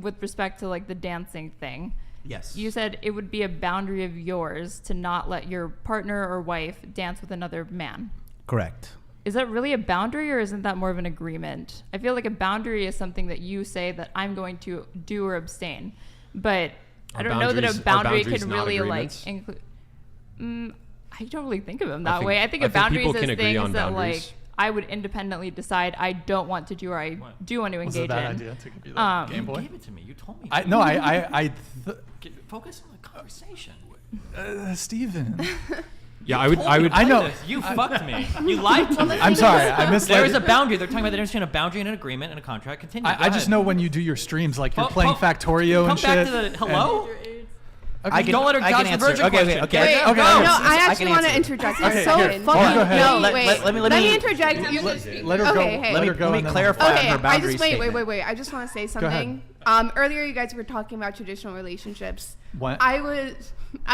with respect to like the dancing thing. Yes. You said it would be a boundary of yours to not let your partner or wife dance with another man. Correct. Is that really a boundary, or isn't that more of an agreement? I feel like a boundary is something that you say that I'm going to do or abstain. But I don't know that a boundary can really like include. I don't really think of them that way. I think of boundaries as things that like I would independently decide I don't want to do or I do want to engage in. Was it a bad idea to give you that Game Boy? You gave it to me. You told me. Focus on the conversation. Steven. Yeah, I would. I know. You fucked me. You lied to me. I'm sorry. I misled. There is a boundary. They're talking about the difference between a boundary and an agreement and a contract. Continue. I just know when you do your streams, like you're playing Factorio and shit. Come back to the hello. Don't let her dodge the virgin question. Okay. No, I actually want to interject. It's so fucking. No, wait. Let me interject. Let her go. Let me clarify on her boundary statement. Wait. I just want to say something. Earlier, you guys were talking about traditional relationships. What? I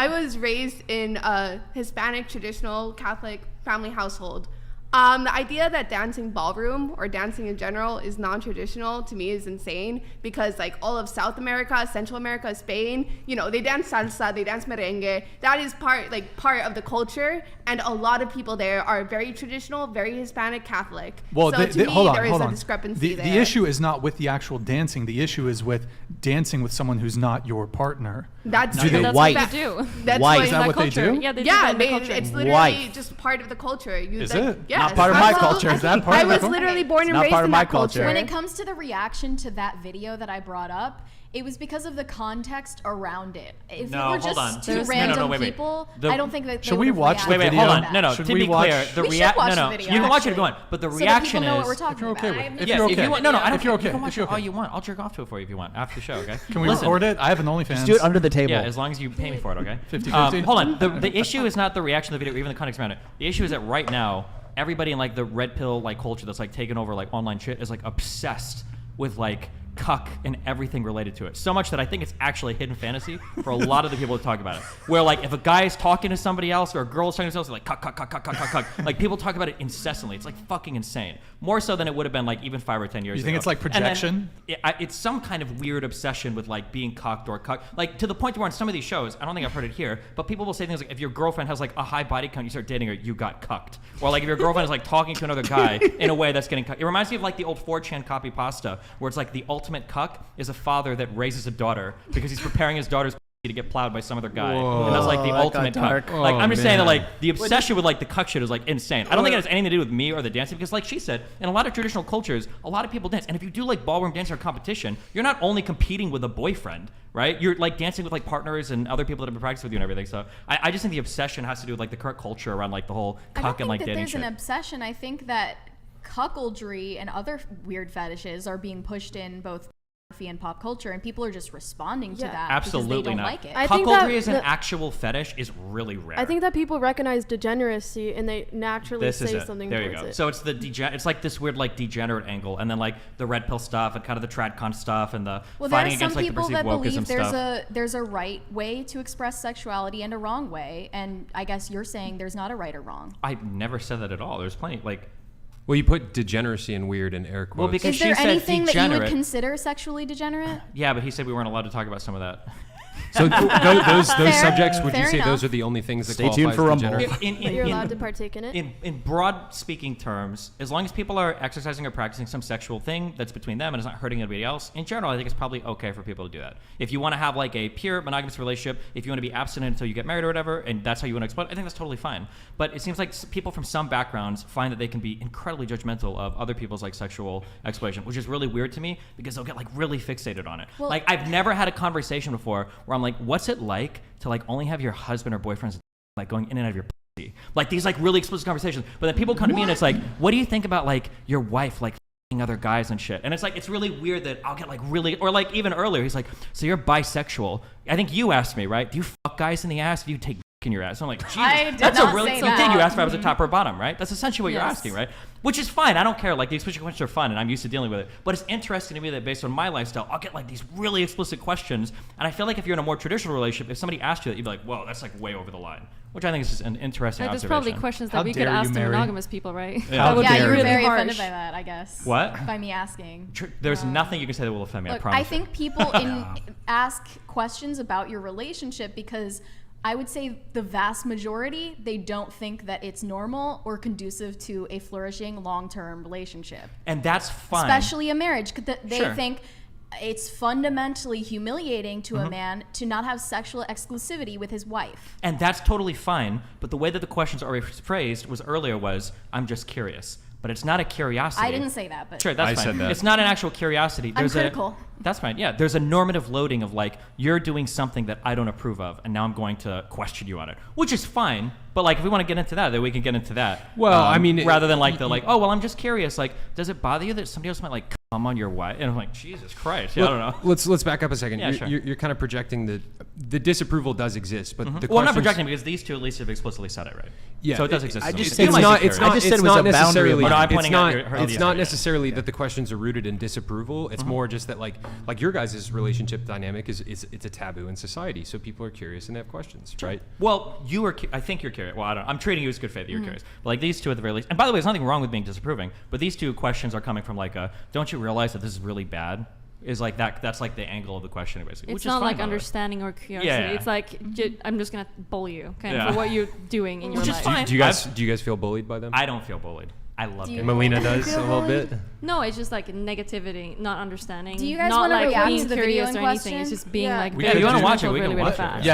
was raised in a Hispanic traditional Catholic family household. The idea that dancing ballroom or dancing in general is non-traditional to me is insane, because like all of South America, Central America, Spain, they dance salsa, they dance merengue. That is part of the culture, and a lot of people there are very traditional, very Hispanic Catholic. Well, so hold on. there is a discrepancy there. The issue is not with the actual dancing. The issue is with dancing with someone who's not your partner. That's what they do. That's is that what they do? Yeah, they do. It's literally just part of the culture. Is it? Yes. Not part of my culture. Is that part I of the was culture? literally born and Not raised part of in my that culture. When it comes to the reaction to that video that I brought up, it was because of the context around it. If it were just two random people, I don't think that. Should we watch the video? Hold on. No. To be clear, the reaction. No, video, you can watch it if you want, but the reaction know is. what we're talking about. If you're okay. No, I don't. If you're okay. You can watch it all you want. I'll jerk off to it for you if you want after the show. Okay. Can we record it? I have an OnlyFans. Just do it under the table. Yeah, as long as you pay me for it. Okay. 50-50. Hold on. The issue is not the reaction to the video, or even the context around it. The issue is that right now, everybody in like the red pill like culture that's like taken over like online shit is like obsessed with like cuck and everything related to it. So much that I think it's actually a hidden fantasy for a lot of the people that talk about it. Where like if a guy is talking to somebody else or a girl is talking to somebody else, they're like cuck. Like people talk about it incessantly. It's like fucking insane. More so than it would have been like even 5 or 10 years ago. You think it's like projection? It's some kind of weird obsession with like being cucked or cucked. Like to the point where on some of these shows, I don't think I've heard it here, but people will say things like if your girlfriend has like a high body count, you start dating her, you got cucked. Or like if your girlfriend is like talking to another guy in a way that's getting cucked. It reminds me of like the old 4chan copy pasta where it's like the ultimate cuck is a father that raises a daughter because he's preparing his daughter's to get plowed by some other guy. Whoa, and that's like the ultimate cuck. Like I'm just saying that like the obsession with like the cuck shit is like insane. I don't think it has anything to do with me or the dancing, because like she said, in a lot of traditional cultures, a lot of people dance. And if you do like ballroom dance or competition, you're not only competing with a boyfriend, right? You're like dancing with like partners and other people that have been practicing with you and everything. So I just think the obsession has to do with like the current culture around like the whole cuck and like dating shit. I don't think that there's an obsession. I think that cuckoldry and other weird fetishes are being pushed in both and pop culture, and people are just responding to that. Absolutely because they don't not. like it. Cuckoldry as an actual fetish is really rare. I think that people recognize degeneracy and they naturally say something there towards you go. it. So it's it's like this weird like degenerate angle, and then like the red pill stuff and kind of the tradcon stuff and the fighting against like the perceived wokeism stuff. There's a right way to express sexuality and a wrong way, and I guess you're saying there's not a right or wrong. I never said that at all. There's plenty like. Well, you put degeneracy and weird in air quotes. Well, because is there she anything said that you would consider sexually degenerate? Yeah, but he said we weren't allowed to talk about some of that. So those subjects, would you say enough. those are the only things that Stay tuned for Rumble. You're allowed to partake in it? In broad speaking terms, as long as people are exercising or practicing some sexual thing that's between them and it's not hurting anybody else, in general, I think it's probably okay for people to do that. If you want to have like a pure monogamous relationship, if you want to be abstinent until you get married or whatever, and that's how you want to explode, I think that's totally fine. But it seems like people from some backgrounds find that they can be incredibly judgmental of other people's like sexual exploitation, which is really weird to me because they'll get like really fixated on it. Well, like I've never had a conversation before where I'm like, what's it like to like only have your husband or boyfriend's like going in and out of your pussy? Like these like really explicit conversations. But then people come to me and it's like, what do you think about like your wife like f***ing other guys and shit? And it's like, it's really weird that I'll get like really, or like even earlier, he's like, so you're bisexual. I think you asked me, right? Do you fuck guys in the ass? Do you take in your ass. I'm like, Jesus, I did that's not a really. say You that. did. You asked if I was a top or bottom, right? That's essentially what you're Yes. asking, right? Which is fine. I don't care. Like the explicit questions are fun, and I'm used to dealing with it. But it's interesting to me that based on my lifestyle, I'll get like these really explicit questions, and I feel like if you're in a more traditional relationship, if somebody asked you that, you'd be like, whoa, that's like way over the line. Which I think is just an interesting Like, there's observation. probably questions How that we could dare you, ask the Mary? monogamous people, right? Yeah. How Yeah, dare you were you. very Harsh. offended by that, I guess. What? By me asking. There's nothing you can say that will offend me. I Look, promise. I think people ask questions about your relationship because I would say the vast majority, they don't think that it's normal or conducive to a flourishing long-term relationship. And that's fine. Especially a marriage. They Sure. think it's fundamentally humiliating to a man to not have sexual exclusivity with his wife. And that's totally fine. But the way that the questions are phrased was earlier was, I'm just curious. But it's not a curiosity. I didn't say that, but Sure, that's I fine. said that. It's not an actual curiosity. I'm critical. That's fine. Yeah, there's a normative loading of like, you're doing something that I don't approve of, and now I'm going to question you on it, which is fine. But like, if we want to get into that, then we can get into that. Well, I mean, rather than like oh, well, I'm just curious. Like, does it bother you that somebody else might like come on your wife? And I'm like, Jesus Christ. Yeah, I don't know. Let's back up a second. Yeah, sure. You're kind of projecting that the disapproval does exist, but the Well, I'm not questions- projecting because these two at least have explicitly said it, right? Yeah, So it does exist. I just You said might it's be not- curious. I just said it was a boundary of necessarily. mine. No, I'm It's pointing not. out your It's ideas, not yeah. necessarily that the questions are rooted in disapproval. It's more just that like your guys' relationship dynamic is it's a taboo in society, so people are curious and they have questions, right? Well, I think you're curious. Well, I don't. I'm treating you as good faith that you're curious. But like these two at the very least. And by the way, there's nothing wrong with being disapproving. But these two questions are coming from like don't you realize that this is really bad? Is like that. That's like the angle of the question, basically. It's which not is fine, like by the way. understanding or curiosity. Yeah. It's like I'm just gonna bully you, kind Yeah. of, for what you're doing in your Which is life. fine. Do you guys feel bullied by them? I don't feel bullied. I love Do it. you- Melina does feel a little bullied? bit. No, it's just like negativity, not understanding. Do you guys not wanna like react being to the video curious in or anything. question? It's just being Yeah. like Yeah, if you wanna watch it, we really, can really watch it. fast. Yeah,